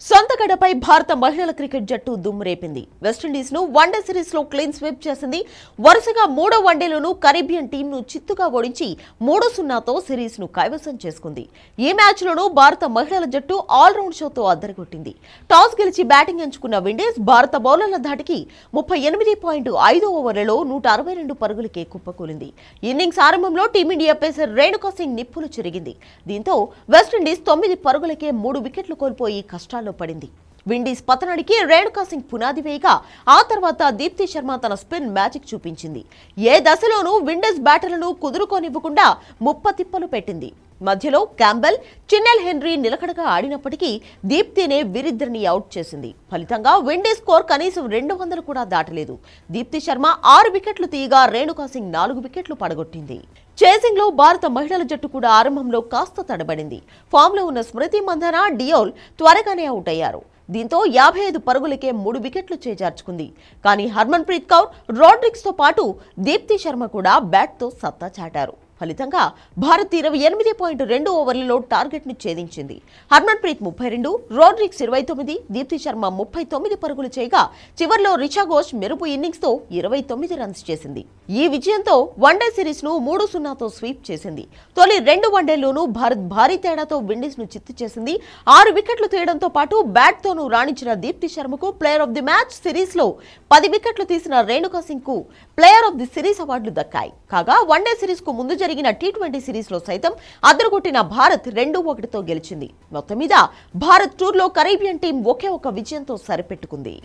సొంత గడపై భారత మహిళల క్రికెట్ జట్టు దుమ్మురేపింది. వెస్టిండీస్ ను వన్డే సిరీస్ లో క్లీన్ స్వీప్ చేసింది. వరుసగా మూడో వన్డేలోనూ కరీబియన్ టీంను చిత్తుగా ఓడించి 3-0తో సిరీస్ ను కైవసం చేసుకుంది. ఈ మ్యాచ్ లోనూ భారత మహిళల జట్టు ఆల్రౌండ్ షోతో అద్దరగొట్టింది. టాస్ గెలిచి బ్యాటింగ్ ఎంచుకున్న విండీస్ భారత బౌలర్ల ధాటికి 38.5 ఓవర్లలో 162 పరుగులకే కుప్పకూలింది. ఇన్నింగ్స్ ఆరంభంలో టీమిండియా పేసర్ రేణుకా సింగ్ నిప్పులు చెరిగింది. దీంతో వెస్టిండీస్ 9 పరుగులకే 3 వికెట్లు కోల్పోయి కష్టాల్లో పడింది. విండీస్ పతనానికి రేణుకా సింగ్ పునాది వేయగా ఆ తర్వాత దీప్తి శర్మ తన స్పిన్ మ్యాజిక్ చూపించింది. ఏ దశలోనూ విండీస్ బ్యాటర్లను కుదురుకోనివ్వకుండా ముప్పతిప్పలు పెట్టింది. మధ్యలో క్యాంబెల్, చిన్నెల్ హెన్రీ నిలకడగా ఆడినప్పటికీ దీప్తినే వీరిద్దరిని అవుట్ చేసింది. ఫలితంగా విండీస్ స్కోర్ కనీసం 200 కూడా దాటలేదు. దీప్తి శర్మ 6 వికెట్లు తీయగా రేణుకా సింగ్ 4 వికెట్లు పడగొట్టింది. చేసింగ్ లో భారత మహిళల జట్టు కూడా ఆరంభంలో కాస్త తడబడింది. ఫామ్ లో ఉన్న స్మృతి మందన, డియోల్ త్వరగానే అవుట్ అయ్యారు. దీంతో 55 పరుగులకే 3 వికెట్లు చేజార్చుకుంది. కానీ హర్మన్ ప్రీత్ కౌర్, రోడ్రిగ్స్ తో పాటు దీప్తి శర్మ కూడా బ్యాట్ తో సత్తా చాటారు. ఫలితంగా భారత్ 28.2 ఓవర్లలో టార్గెట్ ను ఛేదించింది. హర్మన్ ప్రీత్ 32, రోడ్రిగ్స్ 29, దీప్తి శర్మ 39 పరుగులు చేయగా చివర్లో రిచా ఘోష్ మెరుపు ఇన్నింగ్స్ తో 29 రన్స్ చేసింది. ఈ విజయంతో వన్డే సిరీస్ ను 3-0తో స్వీప్ చేసింది. తొలి 2 వన్డేల్లోనూ భారత్ భారీ తేడాతో విండీస్ ను చిత్తు చేసింది. 6 వికెట్లు తీయడంతో పాటు బ్యాట్ తోనూ రాణించిన దీప్తి శర్మకు player of the match, series లో 10 వికెట్లు తీసిన రేణుకా సింగ్ కు ప్లేయర్ ఆఫ్ ది సిరీస్ అవార్డులు దక్కాయి. కాగా వన్డే సిరీస్ కు ముందు జరిగిన T20 సిరీస్ లో సైతం అదరగొట్టిన భారత్ 2-1తో గెలిచింది. మొత్తం మీద భారత్ టూర్లో కరీబియన్ టీం ఒకే ఒక విజయంతో సరిపెట్టుకుంది.